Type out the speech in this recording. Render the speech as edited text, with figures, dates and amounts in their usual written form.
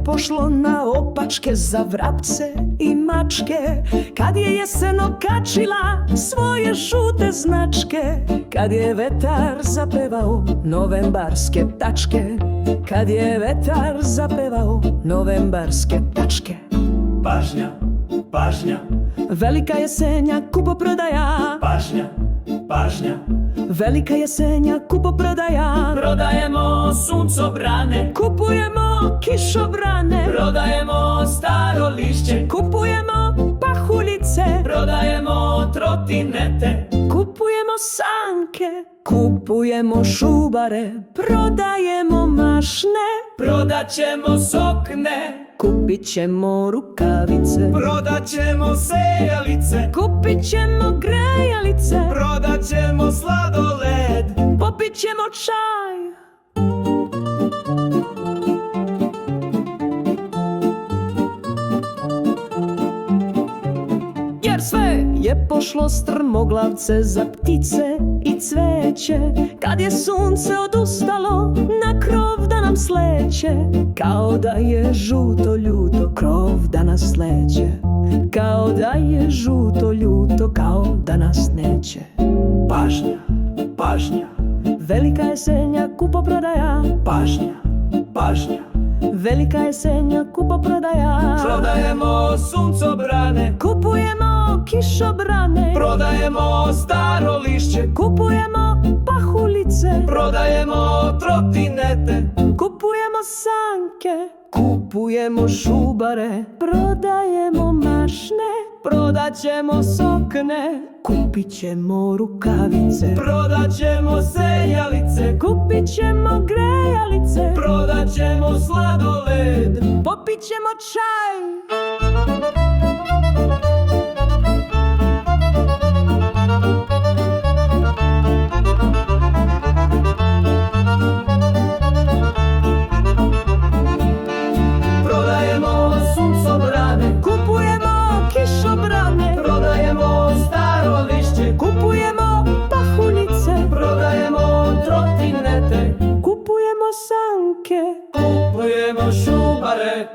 pošlo na opačke za vrapce i mačke, kad je jesen okačila svoje žute značke, kad je vetar zapevao novembarske tačke, kad je vetar zapevao novembarske tačke. Pažnja, pažnja, Velika jesenja, kupoprodaja. pažnja, pažnja. Velika jesenja, kupoprodaja. Prodajemo suncobrane, Kupujemo kišobrane. prodajemo staro lišće, Kupujemo pahuljice. prodajemo trotinete, Kupujemo sanke. Kupujemo šubare. Prodajemo mašne. prodat ćemo sokne, Kupit ćemo rukavice. prodat ćemo sejalice, Kupit ćemo grejalice. prodat ćemo sladoled. Popit ćemo čaj. Jer sve je pošlo strmoglavce za ptice i cveće, kad je sunce odustalo na krov da nam sleće, kao da je žuto ljuto krov da nas sleće, kao da je žuto ljuto kao da nas neće. Pažnja, pažnja, Velika jesenja, kupoprodaja. pažnja, pažnja. Velika jesenja, kupoprodaja. Prodajemo suncobrane, Kupujemo kišobrane. prodajemo staro lišće, Kupujemo pahuljice. prodajemo trotinete, Kupujemo sanke. Kupujemo šubare. Prodajemo mašne. Prodat ćemo sokne. Kupit ćemo rukavice. prodat ćemo sejalice, Kupit ćemo grejalice. prodat ćemo sladoled. Popit ćemo čaj. Prodajemo suncobrane, Kupujemo kišobrane. prodajemo staro lišće, Kupujemo pahuljice. prodajemo trotinete, Kupujemo sanke. kupujemo šubare,